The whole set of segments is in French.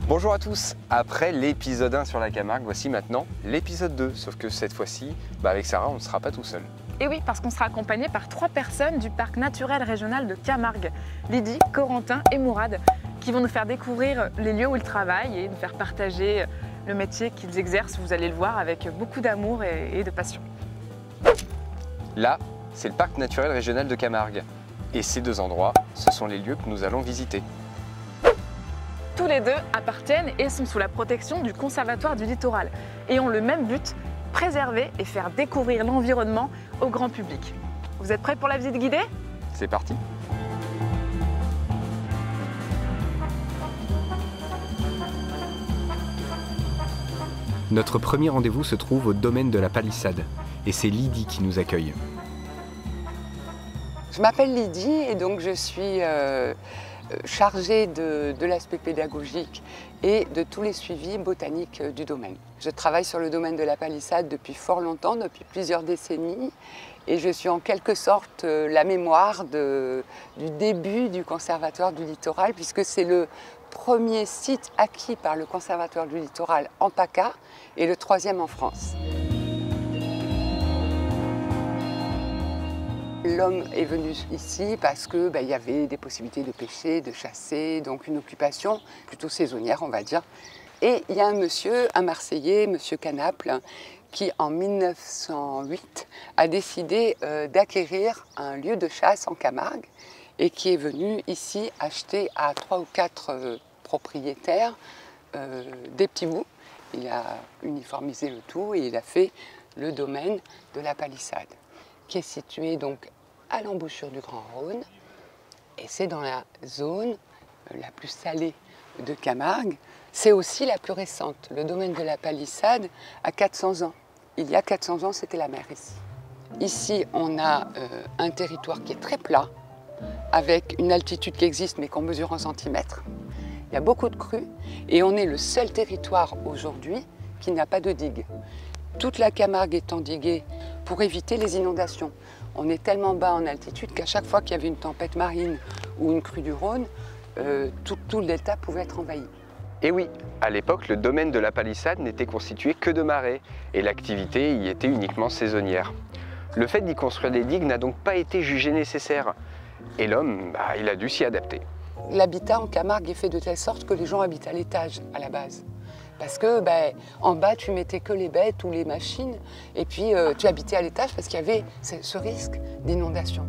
Bonjour à tous, après l'épisode 1 sur la Camargue, voici maintenant l'épisode 2, sauf que cette fois-ci, avec Sarah, on ne sera pas tout seul. Et oui, parce qu'on sera accompagné par 3 personnes du parc naturel régional de Camargue, Lydie, Corentin et Mourad, qui vont nous faire découvrir les lieux où ils travaillent et nous faire partager le métier qu'ils exercent, vous allez le voir, avec beaucoup d'amour et de passion. Là, c'est le parc naturel régional de Camargue. Et ces 2 endroits, ce sont les lieux que nous allons visiter. Tous les 2 appartiennent et sont sous la protection du Conservatoire du Littoral et ont le même but, préserver et faire découvrir l'environnement au grand public. Vous êtes prêts pour la visite guidée? C'est parti! Notre premier rendez-vous se trouve au domaine de la Palissade et c'est Lydie qui nous accueille. Je m'appelle Lydie et donc je suis chargée de l'aspect pédagogique et de tous les suivis botaniques du domaine. Je travaille sur le domaine de la Palissade depuis fort longtemps, depuis plusieurs décennies, et je suis en quelque sorte la mémoire du début du Conservatoire du Littoral, puisque c'est le premier site acquis par le Conservatoire du Littoral en PACA et le 3e en France. L'homme est venu ici parce qu'il y avait des possibilités de pêcher, de chasser, donc une occupation plutôt saisonnière, on va dire. Et il y a un monsieur, un Marseillais, monsieur Canaple, qui en 1908 a décidé d'acquérir un lieu de chasse en Camargue et qui est venu ici acheter à 3 ou 4 propriétaires des petits bouts. Il a uniformisé le tout et il a fait le domaine de la Palissade, qui est situé donc à l'embouchure du Grand Rhône, et c'est dans la zone la plus salée de Camargue. C'est aussi la plus récente. Le domaine de la Palissade a 400 ans. Il y a 400 ans, c'était la mer ici. Ici, on a un territoire qui est très plat, avec une altitude qui existe, mais qu'on mesure en centimètres. Il y a beaucoup de crues, et on est le seul territoire aujourd'hui qui n'a pas de digue. Toute la Camargue est endiguée pour éviter les inondations. On est tellement bas en altitude qu'à chaque fois qu'il y avait une tempête marine ou une crue du Rhône, tout le delta pouvait être envahi. Et oui, à l'époque, le domaine de la Palissade n'était constitué que de marais et l'activité y était uniquement saisonnière. Le fait d'y construire des digues n'a donc pas été jugé nécessaire et l'homme, il a dû s'y adapter. L'habitat en Camargue est fait de telle sorte que les gens habitent à l'étage à la base. Parce que en bas, tu mettais que les bêtes ou les machines, et puis tu habitais à l'étage parce qu'il y avait ce risque d'inondation.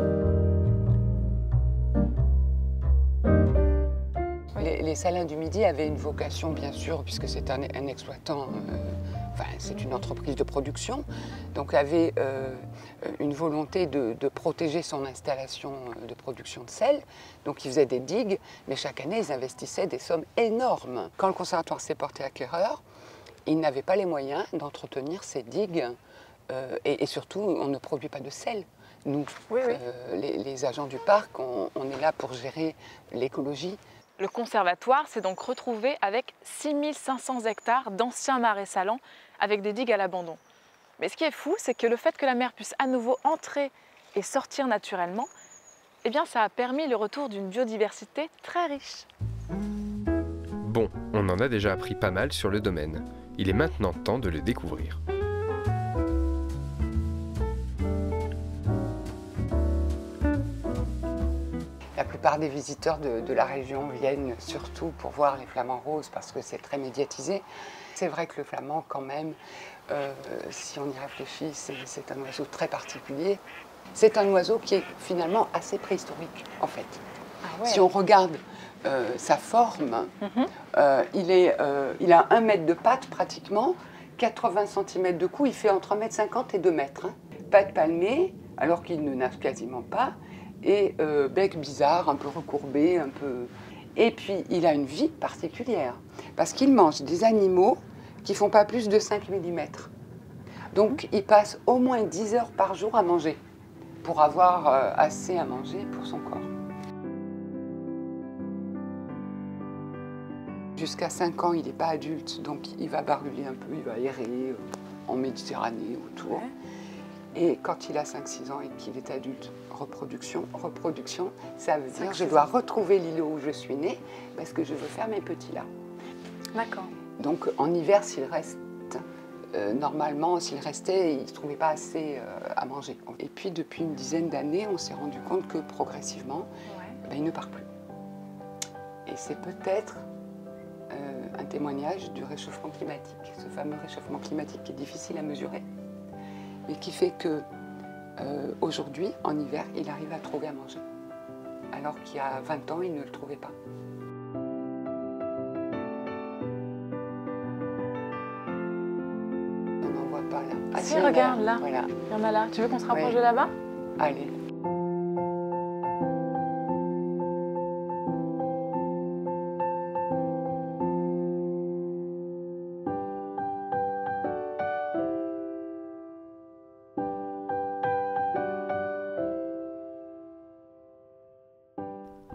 Les salins du Midi avaient une vocation, bien sûr, puisque c'est un exploitant, c'est une entreprise de production, donc avait une volonté de protéger son installation de production de sel. Donc ils faisaient des digues, mais chaque année ils investissaient des sommes énormes. Quand le conservatoire s'est porté acquéreur, il n'avait pas les moyens d'entretenir ces digues et surtout on ne produit pas de sel. Nous, les agents du parc, on est là pour gérer l'écologie. Le conservatoire s'est donc retrouvé avec 6500 hectares d'anciens marais salants avec des digues à l'abandon. Mais ce qui est fou, c'est que le fait que la mer puisse à nouveau entrer et sortir naturellement, ça a permis le retour d'une biodiversité très riche. Bon, on en a déjà appris pas mal sur le domaine. Il est maintenant temps de le découvrir. La plupart des visiteurs de la région viennent surtout pour voir les flamants roses parce que c'est très médiatisé. C'est vrai que le flamand, quand même, si on y réfléchit, c'est un oiseau très particulier. C'est un oiseau qui est finalement assez préhistorique, en fait. Ah ouais. Si on regarde sa forme, il a 1 mètre de patte pratiquement, 80 cm de cou, il fait entre 1,50 m et 2 mètres. Pattes palmées, alors qu'il ne nage quasiment pas, et bec bizarre, un peu recourbé, un peu... Et puis, il a une vie particulière, parce qu'il mange des animaux qui ne font pas plus de 5 mm. Donc, il passe au moins 10 heures par jour à manger, pour avoir assez à manger pour son corps. Jusqu'à 5 ans, il n'est pas adulte, donc il va baruler un peu, il va errer en Méditerranée autour. Ouais. Et quand il a 5-6 ans et qu'il est adulte, reproduction, ça veut dire que je dois retrouver l'îlot où je suis née parce que je veux faire mes petits là. D'accord. Donc en hiver, s'il reste, normalement, s'il restait, il ne se trouvait pas assez à manger. Et puis depuis une dizaine d'années, on s'est rendu compte que progressivement, il ne part plus. Et c'est peut-être un témoignage du réchauffement climatique, ce fameux réchauffement climatique qui est difficile à mesurer, mais qui fait que aujourd'hui, en hiver, il arrive à trouver à manger, alors qu'il y a 20 ans, il ne le trouvait pas. On n'en voit pas là. Ah si, regarde là, voilà. Il y en a là. Tu veux qu'on se rapproche Oui. de là-bas? Allez.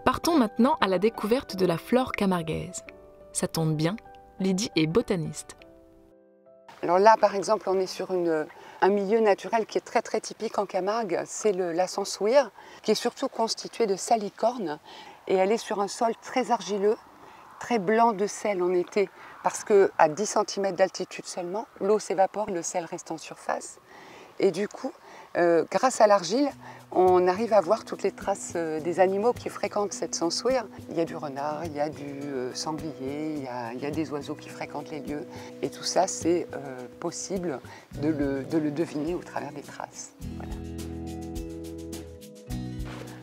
Partons maintenant à la découverte de la flore camarguaise. Ça tombe bien, Lydie est botaniste. Alors là, par exemple, on est sur un milieu naturel qui est très très typique en Camargue, c'est la Sansouire, qui est surtout constituée de salicorne, et elle est sur un sol très argileux, très blanc de sel en été, parce qu'à 10 cm d'altitude seulement, l'eau s'évapore, le sel reste en surface, et du coup, grâce à l'argile, on arrive à voir toutes les traces des animaux qui fréquentent cette Sansouire. Il y a du renard, il y a du sanglier, il y a des oiseaux qui fréquentent les lieux. Et tout ça, c'est possible de le deviner au travers des traces. Voilà.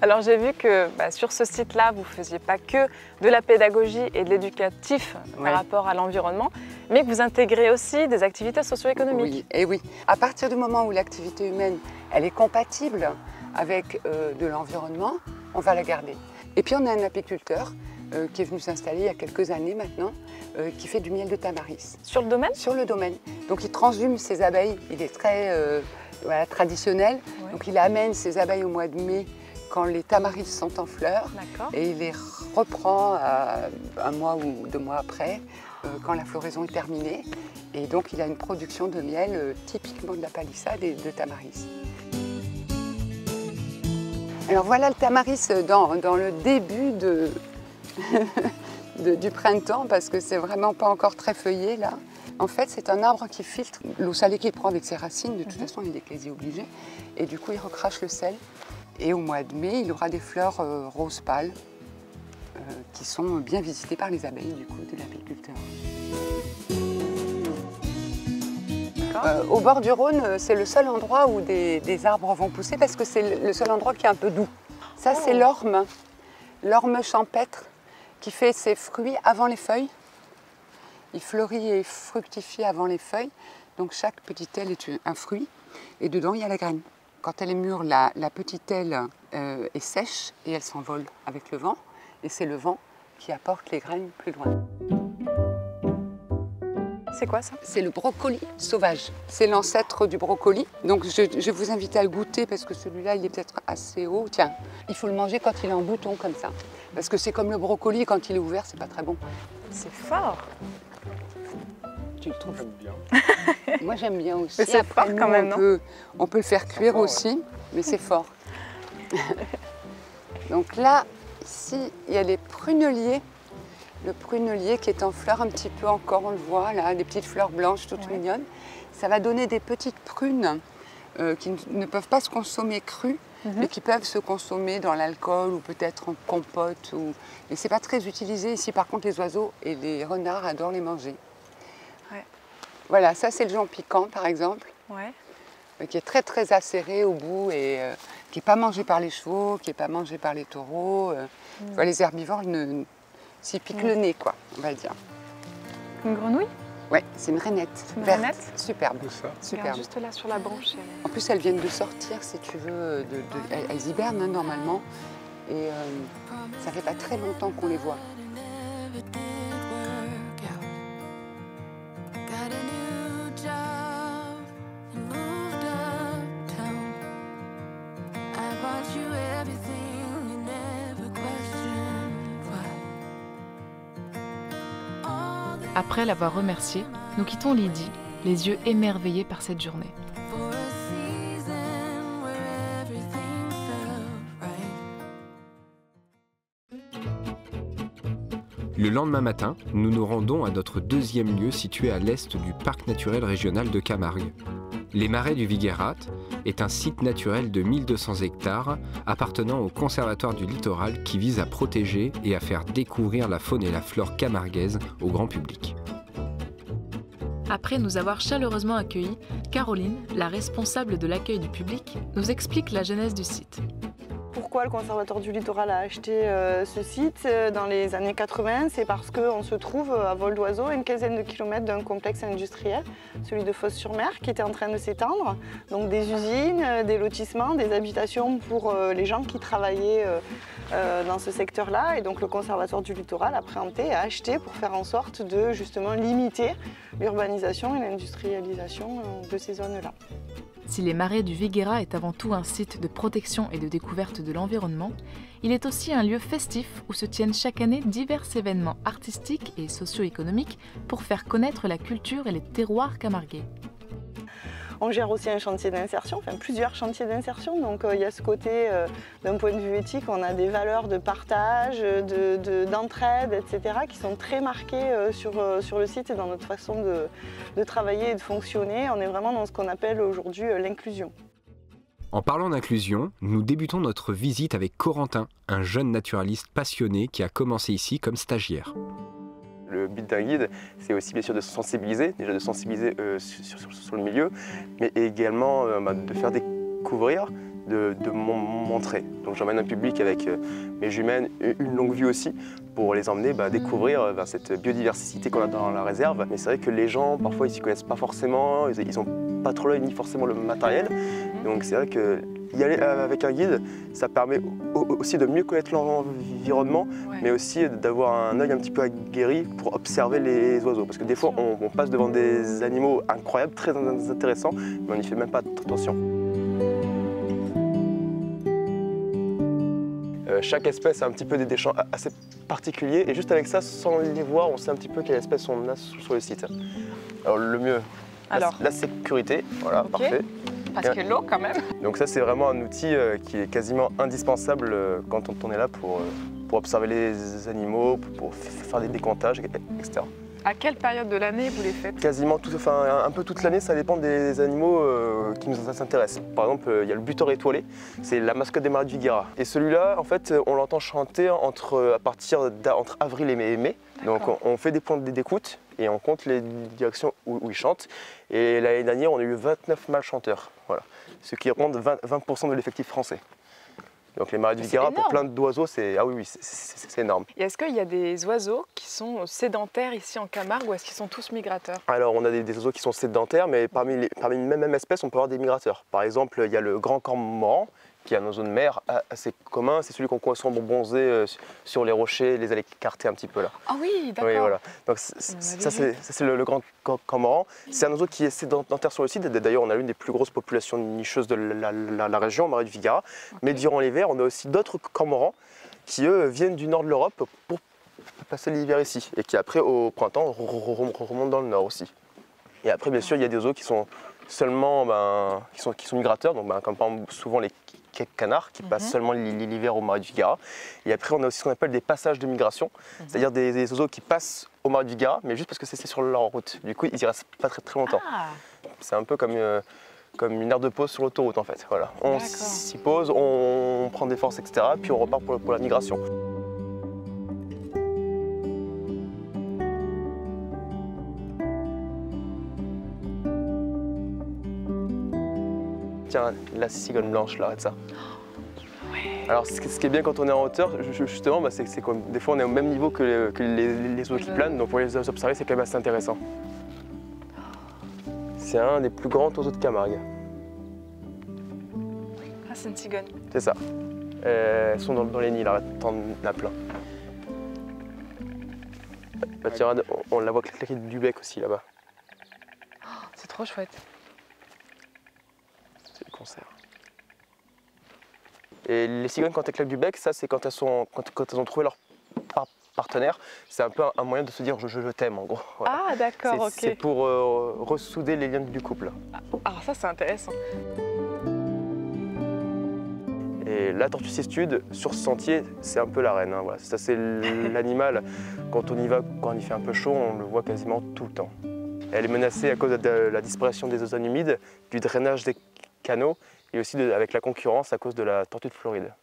Alors j'ai vu que sur ce site-là, vous ne faisiez pas que de la pédagogie et de l'éducatif par rapport à l'environnement, mais que vous intégrez aussi des activités socio-économiques. Oui, et oui. À partir du moment où l'activité humaine, elle est compatible avec de l'environnement, on va la garder. Et puis on a un apiculteur qui est venu s'installer il y a quelques années maintenant, qui fait du miel de tamaris. Sur le domaine? Sur le domaine. Donc il transhume ses abeilles, il est très traditionnel. Ouais. Donc il amène ses abeilles au mois de mai quand les tamaris sont en fleurs et il les reprend un mois ou 2 mois après quand la floraison est terminée. Et donc il a une production de miel typiquement de la palissade et de tamaris. Alors voilà le tamaris dans le début du printemps parce que c'est vraiment pas encore très feuillé là. En fait c'est un arbre qui filtre l'eau salée qu'il prend avec ses racines, de toute façon il est quasi obligé. Et du coup il recrache le sel. Et au mois de mai, il aura des fleurs roses pâles qui sont bien visitées par les abeilles du coup de l'apiculteur. Au bord du Rhône, c'est le seul endroit où des arbres vont pousser parce que c'est le seul endroit qui est un peu doux. Ça, c'est l'orme champêtre qui fait ses fruits avant les feuilles. Il fleurit et fructifie avant les feuilles. Donc chaque petite aile est un fruit et dedans, il y a la graine. Quand elle est mûre, la petite aile est sèche et elle s'envole avec le vent. Et c'est le vent qui apporte les graines plus loin. C'est quoi ça? C'est le brocoli sauvage. C'est l'ancêtre du brocoli. Donc je vous invite à le goûter parce que celui-là, il est peut-être assez haut. Tiens, il faut le manger quand il est en bouton comme ça. Parce que c'est comme le brocoli, quand il est ouvert, c'est pas très bon. C'est fort. Tu le trouves? J'aime bien. Moi, j'aime bien aussi. Mais c'est fort quand même, non? On peut le faire cuire aussi, mais c'est fort. Donc là, ici, il y a les pruneliers. Le prunelier qui est en fleurs un petit peu encore, on le voit là, des petites fleurs blanches toutes mignonnes. Ça va donner des petites prunes qui ne peuvent pas se consommer crues, mais qui peuvent se consommer dans l'alcool ou peut-être en compote. Et c'est pas très utilisé ici. Par contre, les oiseaux et les renards adorent les manger. Ouais. Voilà, ça c'est le Jean piquant par exemple, qui est très très acéré au bout et qui n'est pas mangé par les chevaux, qui n'est pas mangé par les taureaux. Les herbivores s'y piquent le nez, quoi, on va dire. Une grenouille? Ouais, c'est une rainette. Une verte. rainette? Superbe. Superbe. Regarde juste là sur la branche. En plus, elles viennent de sortir, si tu veux. Elles hibernent normalement. Et ça fait pas très longtemps qu'on les voit. Après l'avoir remerciée, nous quittons Lydie, les yeux émerveillés par cette journée. Le lendemain matin, nous nous rendons à notre deuxième lieu situé à l'est du parc naturel régional de Camargue. Les Marais du Viguerat est un site naturel de 1200 hectares appartenant au Conservatoire du Littoral qui vise à protéger et à faire découvrir la faune et la flore camarguaise au grand public. Après nous avoir chaleureusement accueillis, Caroline, la responsable de l'accueil du public, nous explique la genèse du site. Pourquoi le Conservatoire du Littoral a acheté ce site dans les années 80? C'est parce qu'on se trouve à vol d'oiseau à une quinzaine de kilomètres d'un complexe industriel, celui de Fos-sur-Mer, qui était en train de s'étendre. Donc des usines, des lotissements, des habitations pour les gens qui travaillaient dans ce secteur-là. Et donc le Conservatoire du Littoral a préempté et a acheté pour faire en sorte de justement limiter l'urbanisation et l'industrialisation de ces zones-là. Si les Marais du Viguerat est avant tout un site de protection et de découverte de l'environnement, il est aussi un lieu festif où se tiennent chaque année divers événements artistiques et socio-économiques pour faire connaître la culture et les terroirs camarguais. On gère aussi un chantier d'insertion, enfin plusieurs chantiers d'insertion, donc il y a ce côté, d'un point de vue éthique, on a des valeurs de partage, d'entraide, etc. qui sont très marquées sur le site et dans notre façon de travailler et de fonctionner. On est vraiment dans ce qu'on appelle aujourd'hui l'inclusion. En parlant d'inclusion, nous débutons notre visite avec Corentin, un jeune naturaliste passionné qui a commencé ici comme stagiaire. Le but d'un guide, c'est aussi bien sûr de sensibiliser, déjà de sensibiliser sur le milieu, mais également de faire découvrir, de montrer. Donc j'emmène un public avec mes jumelles, une longue vue aussi, pour les emmener découvrir cette biodiversité qu'on a dans la réserve. Mais c'est vrai que les gens, parfois, ils ne s'y connaissent pas forcément, ils n'ont pas trop l'œil ni forcément le matériel. Donc c'est vrai que y aller avec un guide, ça permet aussi de mieux connaître l'environnement, mais aussi d'avoir un œil un petit peu aguerri pour observer les oiseaux. Parce que des fois, on passe devant des animaux incroyables, très intéressants, mais on n'y fait même pas attention. Chaque espèce a un petit peu des champs assez particuliers, et juste avec ça, sans les voir, on sait un petit peu quelle espèce on a sur le site. Alors le mieux, la sécurité, voilà, okay. Parfait. Parce que l'eau quand même. Donc ça c'est vraiment un outil qui est quasiment indispensable quand on est là pour observer les animaux, pour faire des décomptages, etc. À quelle période de l'année vous les faites? Quasiment un peu toute l'année, ça dépend des animaux qui nous intéressent. Par exemple, il y a le butor étoilé, c'est la mascotte des Marais du Viguerat. Et celui-là, en fait, on l'entend chanter entre avril et mai. Donc on fait des points d'écoute et on compte les directions où il chante. Et l'année dernière, on a eu 29 mâles chanteurs, voilà. Ce qui représente 20% de l'effectif français. Donc les Marais du Viguerat, pour plein d'oiseaux, c'est énorme. Et est-ce qu'il y a des oiseaux qui sont sédentaires ici en Camargue ou est-ce qu'ils sont tous migrateurs? Alors on a des oiseaux qui sont sédentaires, mais parmi une même espèce, on peut avoir des migrateurs. Par exemple, il y a le grand cormoran, qui est dans zone mer assez commun, c'est celui qu'on consomme bronzer sur les rochers, les aller écarter un petit peu là. Ah oui, d'accord. Oui, voilà. Donc ça c'est le grand cormoran. C'est un oiseau qui est sédentaire sur le site. D'ailleurs, on a l'une des plus grosses populations nicheuses de la région, Marais du Viguerat. Mais durant l'hiver, on a aussi d'autres cormorans qui eux viennent du nord de l'Europe pour passer l'hiver ici et qui après au printemps remontent dans le nord aussi. Et après, bien sûr, il y a des oiseaux qui sont seulement qui sont migrateurs, donc comme par exemple souvent les canards qui passent seulement l'hiver au Marais du Viguerat. Et après, on a aussi ce qu'on appelle des passages de migration, c'est-à-dire des oiseaux qui passent au Marais du Viguerat, mais juste parce que c'est sur leur route. Du coup, ils y restent pas très longtemps. C'est un peu comme une aire de pause sur l'autoroute en fait. Voilà. On s'y pose, on prend des forces, etc. Puis on repart pour la migration. Tiens, la cigogne blanche, là, arrête ça. Ouais. Alors, ce qui est bien quand on est en hauteur, justement, c'est que des fois on est au même niveau que les oiseaux qui planent, donc pour les observer, c'est quand même assez intéressant. C'est un des plus grands oiseaux de Camargue. Ah, c'est une cigogne. C'est ça. Elles sont dans les nids, là, t'en as plein. Bah, tiens, on la voit claquer du bec aussi, là-bas. C'est trop chouette. Concert. Et les cigognes, quand elles claquent du bec, ça c'est quand elles ont trouvé leur partenaire. C'est un peu un moyen de se dire je t'aime en gros. Voilà. Ah d'accord, ok. C'est pour ressouder les liens du couple. Alors ça c'est intéressant. Et la tortue cistude, sur ce sentier, c'est un peu la reine. Hein, voilà. Ça, c'est l'animal. Quand on y va, quand il fait un peu chaud, on le voit quasiment tout le temps. Elle est menacée à cause de la disparition des zones humides, du drainage des canaux et aussi avec la concurrence à cause de la tortue de Floride.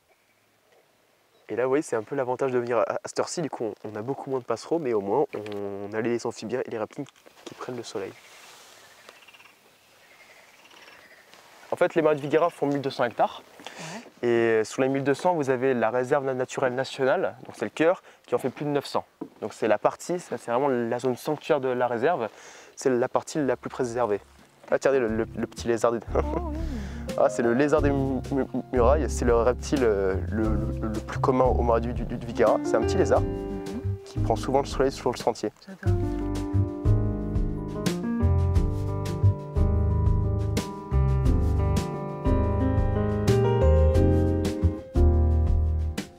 Et là, vous voyez, c'est un peu l'avantage de venir à cette heure-ci. Du coup, on a beaucoup moins de passereaux, mais au moins, on a les amphibiens et les reptiles qui prennent le soleil. En fait, les marais de Viguera font 1200 hectares. Ouais. Et sur les 1200, vous avez la réserve naturelle nationale, donc c'est le cœur, qui en fait plus de 900. Donc c'est la partie, c'est vraiment la zone sanctuaire de la réserve, c'est la partie la plus préservée. Ah, regardez le petit lézard. Oh, oui. Ah, c'est le lézard des murailles, c'est le reptile le plus commun au marais du Viguera. C'est un petit lézard qui prend souvent le soleil sur le sentier.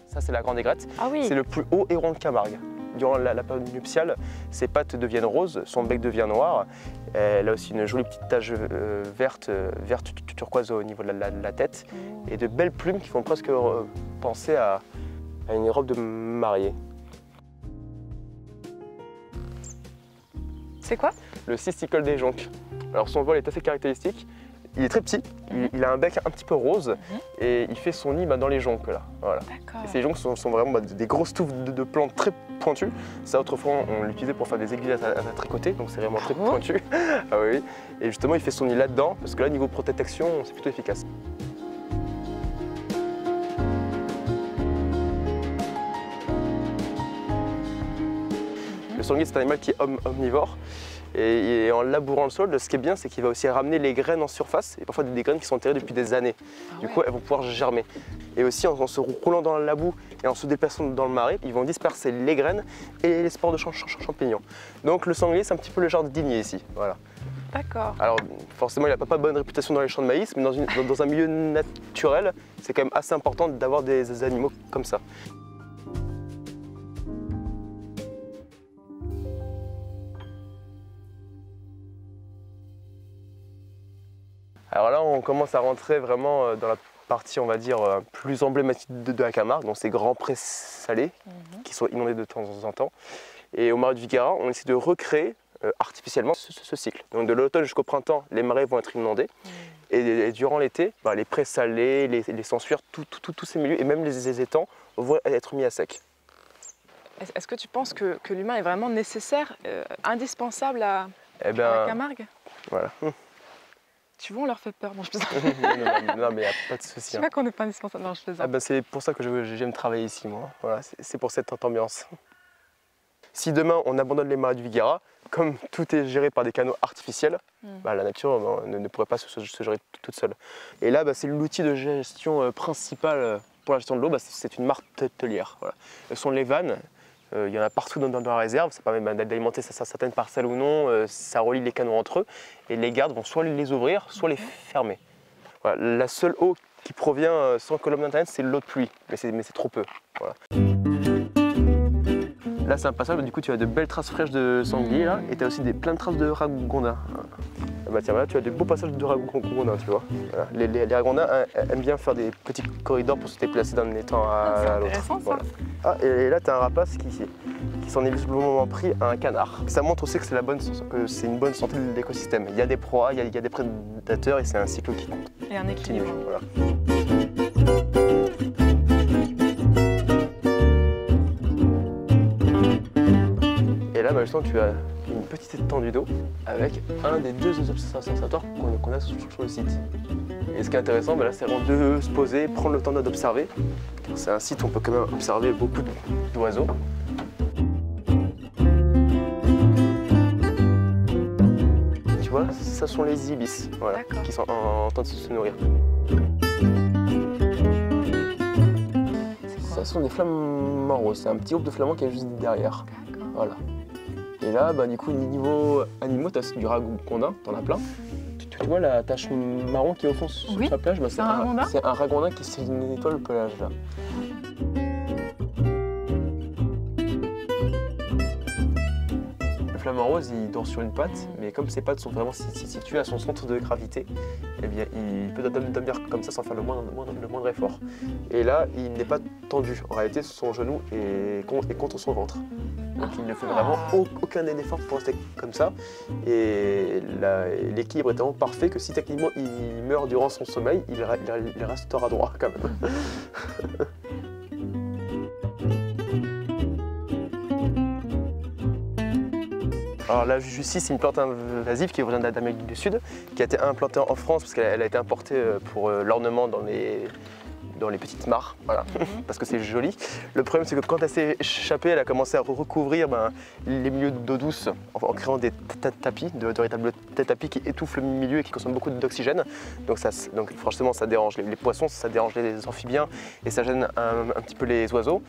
Ça, c'est la grande aigrette. Ah, oui. C'est le plus haut héron de Camargue. Durant la période nuptiale, ses pattes deviennent roses, son bec devient noir. Elle a aussi une jolie petite tache verte turquoise au niveau de la tête et de belles plumes qui font presque penser à une robe de mariée. C'est quoi? Le cisticole des jonques. Alors son vol est assez caractéristique. Il est très petit, il a un bec un petit peu rose et il fait son nid dans les jonques là. Voilà. Et ces jonques sont vraiment des grosses touffes de plantes très pointues. Ça, autrefois, on l'utilisait pour faire des aiguilles à tricoter, donc c'est vraiment très pointu. Ah oui. Et justement, il fait son nid là-dedans parce que là, niveau protection, c'est plutôt efficace. Le sanglier, c'est un animal qui est omnivore. Et en labourant le sol, ce qui est bien, c'est qu'il va aussi ramener les graines en surface, et parfois des graines qui sont enterrées depuis des années. Du coup, elles vont pouvoir germer. Et aussi, en se roulant dans la boue et en se déplaçant dans le marais, ils vont disperser les graines et les spores de champignons. Donc le sanglier, c'est un petit peu le jardinier ici. Voilà. D'accord. Alors forcément, il n'a pas bonne réputation dans les champs de maïs, mais dans un milieu naturel, c'est quand même assez important d'avoir des animaux comme ça. Alors là, on commence à rentrer vraiment dans la partie, on va dire, plus emblématique de la Camargue, donc ces grands prés salés qui sont inondés de temps en temps. Et au marais de Viguera, on essaie de recréer artificiellement ce cycle. Donc de l'automne jusqu'au printemps, les marais vont être inondés. Et durant l'été, les prés salés, les sensuaires, tous ces milieux, et même les étangs, vont être mis à sec. Est-ce que tu penses que l'humain est vraiment nécessaire, indispensable à la Camargue? Voilà. Tu vois, on leur fait peur. Non, je plaisante. non, mais il n'y a pas de souci. Je sais pas qu'on n'est pas indispensable. Non, je plaisante. C'est pour ça que j'aime travailler ici, moi. Voilà, c'est pour cette ambiance. Si demain, on abandonne les marais du Viguera, comme tout est géré par des canaux artificiels, la nature ne pourrait pas se gérer toute seule. Et là, c'est l'outil de gestion principal pour la gestion de l'eau, c'est une martelière. Voilà. Ce sont les vannes. Il y en a partout dans la réserve, ça permet d'alimenter certaines parcelles ou non, ça relie les canaux entre eux et les gardes vont soit les ouvrir, soit les fermer. Voilà. La seule eau qui provient sans colonne d'internet, c'est l'eau de pluie, mais c'est trop peu. Voilà. Là c'est un passage, du coup tu as de belles traces fraîches de sanglier là, et tu as aussi plein de traces de ragondins. Tiens, voilà, tu as des beaux passages de ragondins, tu vois. Voilà. Les ragondins aiment bien faire des petits corridors pour se déplacer d'un étang à l'autre. C'est intéressant ça. Voilà. Ah, et là tu as un rapace qui s'en est visiblement pris à un canard. Ça montre aussi que c'est une bonne santé de l'écosystème. Il y a des proies, il y a des prédateurs et c'est un cycle qui compte. Et un équilibre. Voilà. Et là, justement, tu as une petite étendue d'eau avec un des deux observateurs qu'on a sur le site. Et ce qui est intéressant, là, c'est vraiment de se poser, prendre le temps d'observer. C'est un site où on peut quand même observer beaucoup d'oiseaux. Tu vois, ça sont les ibis, voilà, qui sont en train de se nourrir. Ça sont des flamants roses, c'est un petit groupe de flamands qui est juste derrière. Voilà. Et là, du coup, niveau animaux, tu as du ragondin, t'en as plein. Tu vois la tache marron qui est au fond sur la plage, c'est un ragondin. C'est un ragondin qui nettoie le pelage là. Le flamant rose, il dort sur une patte, mais comme ses pattes sont vraiment situées à son centre de gravité, eh bien, il peut dormir comme ça sans faire le moindre effort. Et là, il n'est pas tendu. En réalité, son genou est contre son ventre. Donc il ne fait vraiment aucun effort pour rester comme ça. Et l'équilibre est tellement parfait que si techniquement il meurt durant son sommeil, il restera droit quand même. Alors la Jussie, c'est une plante invasive qui vient d'Amérique du Sud, qui a été implantée en France parce qu'elle a été importée pour l'ornement dans les petites mares, voilà, parce que c'est joli. Le problème, c'est que quand elle s'est échappée, elle a commencé à recouvrir les milieux d'eau douce en créant des tapis, de véritables tapis qui étouffent le milieu et qui consomment beaucoup d'oxygène. Donc franchement, ça dérange les poissons, ça dérange les amphibiens et ça gêne un petit peu les oiseaux.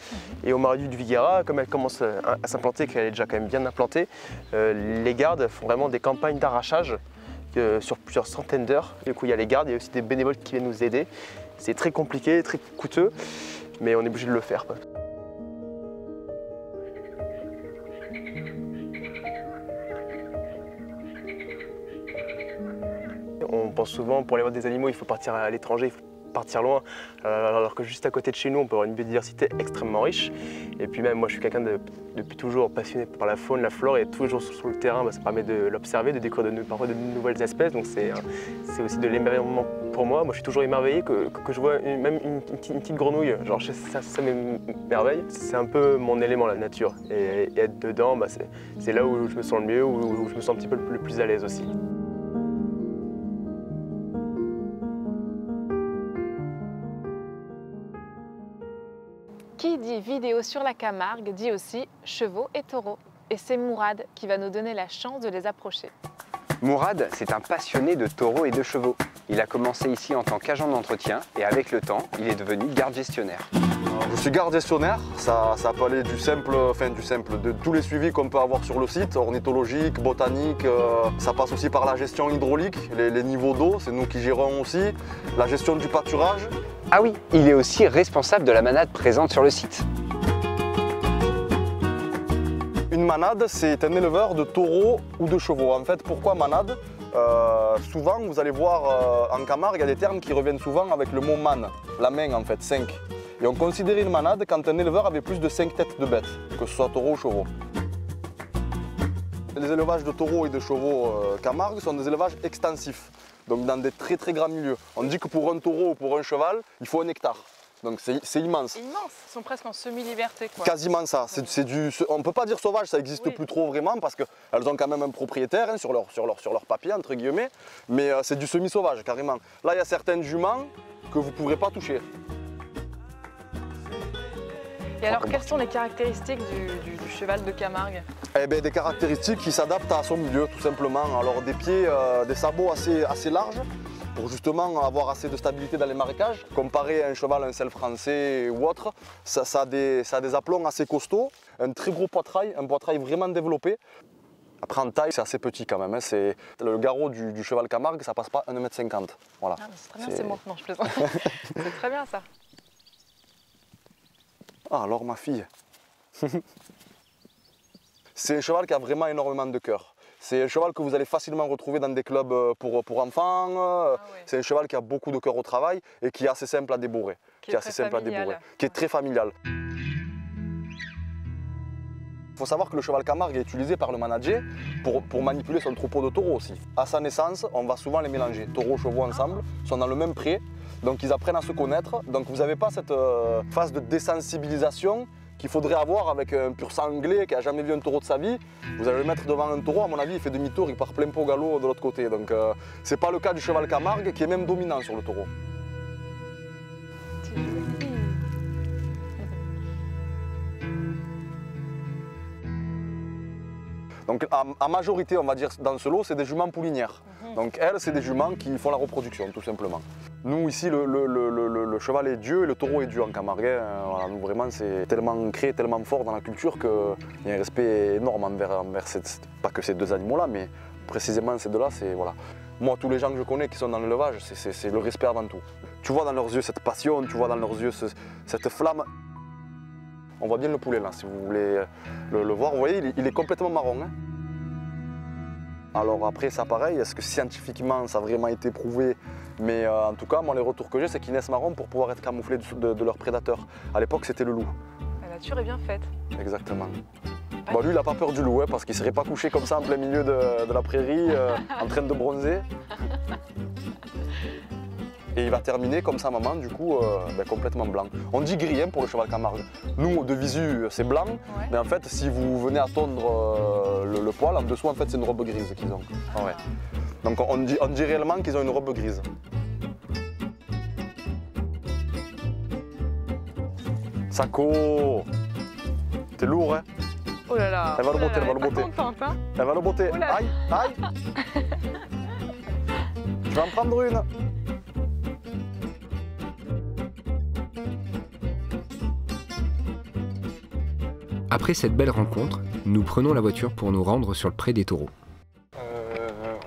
Et au marais du Viguera, comme elle commence à s'implanter, qu'elle est déjà quand même bien implantée, les gardes font vraiment des campagnes d'arrachage sur plusieurs centaines d'heures. Du coup, il y a les gardes, il y a aussi des bénévoles qui viennent nous aider. C'est très compliqué, très coûteux, mais on est obligé de le faire. On pense souvent, pour aller voir des animaux, il faut partir à l'étranger, il faut partir loin, alors que juste à côté de chez nous, on peut avoir une biodiversité extrêmement riche. Et puis même, moi, je suis quelqu'un depuis toujours passionné par la faune, la flore, et toujours sur le terrain, ça permet de l'observer, de découvrir parfois de nouvelles espèces. Donc c'est aussi de l'émerveillement pour moi. Moi, je suis toujours émerveillé que je vois même une petite grenouille. Genre, ça m'émerveille. C'est un peu mon élément, la nature. Et être dedans, c'est là où je me sens le mieux, où je me sens un petit peu le plus à l'aise aussi. Qui dit vidéo sur la Camargue dit aussi chevaux et taureaux. Et c'est Mourad qui va nous donner la chance de les approcher. Mourad, c'est un passionné de taureaux et de chevaux. Il a commencé ici en tant qu'agent d'entretien et avec le temps, il est devenu garde gestionnaire. Je suis garde gestionnaire, ça peut aller du simple, de tous les suivis qu'on peut avoir sur le site, ornithologique, botanique, ça passe aussi par la gestion hydraulique, les niveaux d'eau, c'est nous qui gérons aussi, la gestion du pâturage. Ah oui, il est aussi responsable de la manade présente sur le site. Une manade, c'est un éleveur de taureaux ou de chevaux. En fait, pourquoi manade? Souvent, vous allez voir en Camargue, il y a des termes qui reviennent souvent avec le mot man, la main en fait, 5. Et on considérait une manade quand un éleveur avait plus de 5 têtes de bêtes, que ce soit taureaux ou chevaux. Les élevages de taureaux et de chevaux Camargue sont des élevages extensifs, donc dans des très très grands milieux. On dit que pour un taureau ou pour un cheval, il faut 1 hectare. Donc c'est immense. C'est immense, ils sont presque en semi-liberté. Quasiment ça. On ne peut pas dire sauvage, ça n'existe plus trop vraiment parce qu'elles ont quand même un propriétaire sur leur papier, entre guillemets, mais c'est du semi-sauvage carrément. Là, il y a certaines juments que vous ne pourrez pas toucher. Et alors, quelles sont les caractéristiques du cheval de Camargue? Eh bien, des caractéristiques qui s'adaptent à son milieu, tout simplement. Alors, des pieds, des sabots assez larges, pour justement avoir assez de stabilité dans les marécages. Comparé à un cheval, un selle français ou autre, ça a des aplombs assez costauds, un très gros poitrail, un poitrail vraiment développé. Après en taille, c'est assez petit quand même. C'est le garrot du cheval Camargue, ça passe pas 1,50 m. Voilà. Ah, c'est très bien, c'est moi. Non, je plaisante. C'est très bien ça. Ah, alors ma fille. C'est un cheval qui a vraiment énormément de cœur. C'est un cheval que vous allez facilement retrouver dans des clubs pour enfants. C'est un cheval qui a beaucoup de cœur au travail et qui est assez simple à débourrer. Qui est très familial. Il faut savoir que le cheval Camargue est utilisé par le manager pour manipuler son troupeau de taureaux aussi. À sa naissance, on va souvent les mélanger. Taureaux, chevaux ensemble, sont dans le même pré, donc ils apprennent à se connaître. Donc vous n'avez pas cette phase de désensibilisation qu'il faudrait avoir avec un pur sang anglais qui n'a jamais vu un taureau de sa vie. Vous allez le mettre devant un taureau, à mon avis, il fait demi-tour, il part plein pot galop de l'autre côté. Donc c'est pas le cas du cheval Camargue qui est même dominant sur le taureau. Donc en majorité, on va dire, dans ce lot, c'est des juments poulinières. Donc elles, c'est des juments qui font la reproduction, tout simplement. Nous, ici, le cheval est Dieu et le taureau est Dieu en Camargue. Voilà, nous, vraiment, c'est tellement ancré, tellement fort dans la culture qu'il y a un respect énorme envers pas que ces deux animaux-là, mais précisément ces deux-là, c'est voilà. Moi, tous les gens que je connais qui sont dans l'élevage, c'est le respect avant tout. Tu vois dans leurs yeux cette passion, tu vois dans leurs yeux cette flamme. On voit bien le poulet là, si vous voulez le voir. Vous voyez, il est complètement marron. Hein. Alors après, ça pareil, est-ce que scientifiquement ça a vraiment été prouvé? Mais en tout cas, moi les retours que j'ai, c'est qu'ils naissent marrons pour pouvoir être camouflés de leurs prédateurs. À l'époque, c'était le loup. La nature est bien faite. Exactement. Bon, lui, il n'a pas peur du loup, hein, parce qu'il ne serait pas couché comme ça en plein milieu de la prairie, en train de bronzer. Et il va terminer comme sa maman, du coup, complètement blanc. On dit gris hein, pour le cheval Camargue. Nous, de visu, c'est blanc, mais en fait, si vous venez à tondre le poil, en dessous, en fait, c'est une robe grise qu'ils ont. Ah ouais. Donc on dit réellement qu'ils ont une robe grise. Sako, t'es lourd, hein? Oh là là. Elle va le botter, elle va le botter. Contente, hein. Elle va le botter. Oula. Aïe, aïe. Je vais en prendre une. Après cette belle rencontre, nous prenons la voiture pour nous rendre sur le pré des taureaux.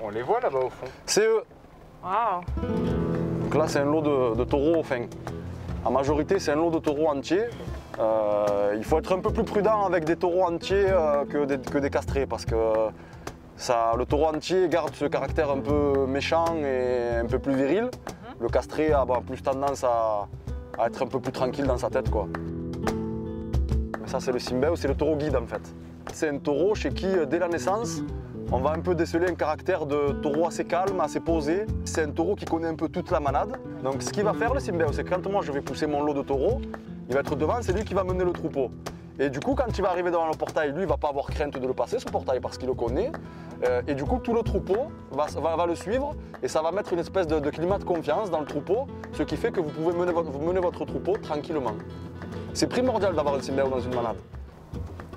On les voit là-bas au fond. C'est eux. Waouh. Donc là, c'est un lot de taureaux, enfin, en majorité, c'est un lot de taureaux entiers. Il faut être un peu plus prudent avec des taureaux entiers que des castrés parce que le taureau entier garde ce caractère un peu méchant et un peu plus viril. Le castré a plus tendance à être un peu plus tranquille dans sa tête, quoi. Mais ça, c'est le Simbeo, c'est le taureau guide en fait. C'est un taureau chez qui, dès la naissance, on va un peu déceler un caractère de taureau assez calme, assez posé. C'est un taureau qui connaît un peu toute la manade. Donc ce qu'il va faire le Simbeo, c'est que quand moi je vais pousser mon lot de taureaux, il va être devant, c'est lui qui va mener le troupeau. Et du coup, quand il va arriver devant le portail, lui, il ne va pas avoir crainte de le passer, ce portail, parce qu'il le connaît. Et du coup, tout le troupeau va le suivre et ça va mettre une espèce de climat de confiance dans le troupeau, ce qui fait que vous pouvez mener votre troupeau tranquillement. C'est primordial d'avoir un Simbeo dans une manade.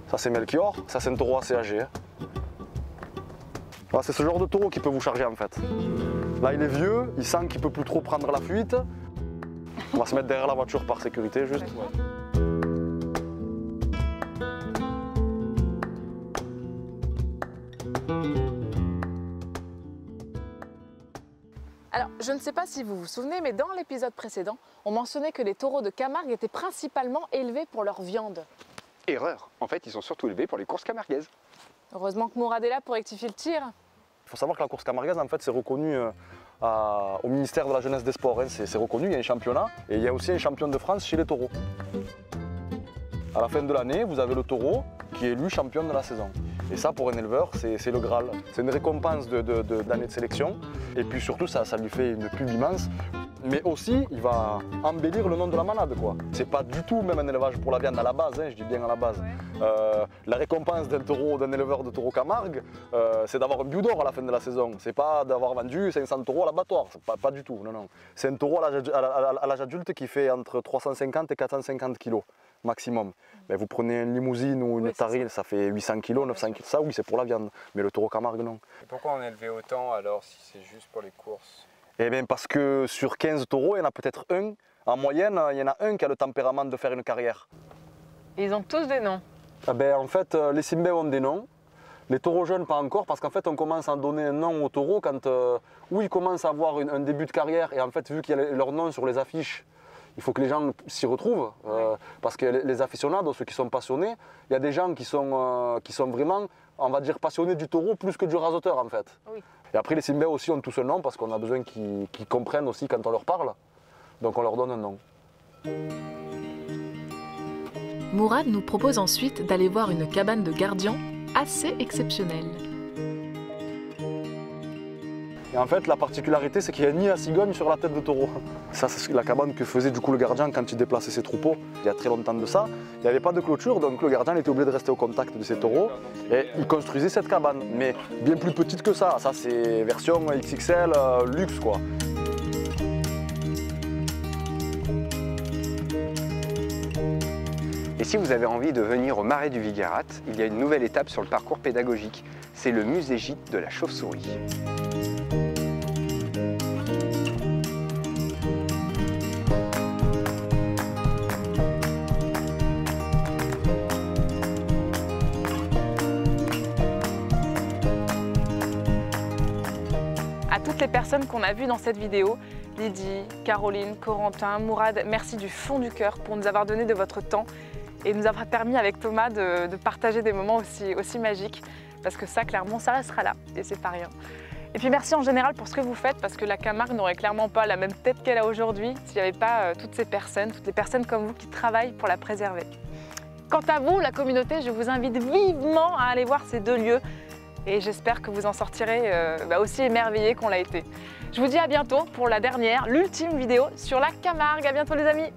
Ça, c'est Melchior, ça, c'est un taureau assez âgé. Voilà, c'est ce genre de taureau qui peut vous charger en fait. Là, il est vieux, il sent qu'il ne peut plus trop prendre la fuite. On va se mettre derrière la voiture par sécurité, juste. Alors, je ne sais pas si vous vous souvenez, mais dans l'épisode précédent, on mentionnait que les taureaux de Camargue étaient principalement élevés pour leur viande. Erreur. En fait, ils sont surtout élevés pour les courses camarguaises. Heureusement que Mourad est là pour rectifier le tir. Il faut savoir que la course camarguaise, en fait, c'est reconnu au ministère de la Jeunesse des Sports. Hein. C'est reconnu, il y a un championnat et il y a aussi un champion de France chez les taureaux. À la fin de l'année, vous avez le taureau qui est élu champion de la saison. Et ça, pour un éleveur, c'est le Graal. C'est une récompense d'année de sélection. Et puis surtout, ça lui fait une pub immense. Mais aussi, il va embellir le nom de la manade, quoi. C'est pas du tout même un élevage pour la viande à la base, hein, je dis bien à la base. La récompense d'un éleveur de taureaux Camargue, c'est d'avoir un biou d'or à la fin de la saison. C'est pas d'avoir vendu 500 taureaux à l'abattoir, pas du tout, non, non. C'est un taureau à l'âge adulte qui fait entre 350 et 450 kilos maximum. Mais vous prenez une limousine ou une tarine, ça fait 800 kilos, 900 kilos, ça oui, c'est pour la viande. Mais le taureau Camargue, non. Et pourquoi on élevait autant alors si c'est juste pour les courses? Eh bien parce que sur 15 taureaux, il y en a peut-être un. En moyenne, il y en a un qui a le tempérament de faire une carrière. Et ils ont tous des noms. Eh ben, en fait, les Simbeo ont des noms. Les taureaux jeunes, pas encore, parce qu'en fait, on commence à donner un nom aux taureaux quand où ils commencent à avoir un début de carrière. Et en fait, vu qu'il y a leur nom sur les affiches, il faut que les gens s'y retrouvent. Parce que les aficionados, ceux qui sont passionnés, il y a des gens qui sont vraiment, on va dire, passionnés du taureau plus que du rasoteur, en fait. Oui. Et après, les Simbeo aussi ont tous un nom parce qu'on a besoin qu'ils comprennent aussi quand on leur parle. Donc on leur donne un nom. Mourad nous propose ensuite d'aller voir une cabane de gardien assez exceptionnelle. Et en fait, la particularité, c'est qu'il n'y a ni la cigogne sur la tête de taureau. Ça, c'est la cabane que faisait du coup le gardien quand il déplaçait ses troupeaux. Il y a très longtemps de ça, il n'y avait pas de clôture, donc le gardien était obligé de rester au contact de ses taureaux. Et il construisait cette cabane, mais bien plus petite que ça. Ça, c'est version XXL, luxe, quoi. Et si vous avez envie de venir au Marais du Vigarat, il y a une nouvelle étape sur le parcours pédagogique. C'est le musée gîte de la chauve-souris. À toutes les personnes qu'on a vues dans cette vidéo, Lydie, Caroline, Corentin, Mourad, merci du fond du cœur pour nous avoir donné de votre temps et nous avoir permis avec Thomas de partager des moments aussi magiques. parce que ça, clairement, ça restera là, et c'est pas rien. Et puis merci en général pour ce que vous faites, parce que la Camargue n'aurait clairement pas la même tête qu'elle a aujourd'hui s'il n'y avait pas toutes les personnes comme vous qui travaillent pour la préserver. Quant à vous, la communauté, je vous invite vivement à aller voir ces 2 lieux et j'espère que vous en sortirez aussi émerveillés qu'on l'a été. Je vous dis à bientôt pour la dernière, l'ultime vidéo sur la Camargue. À bientôt les amis!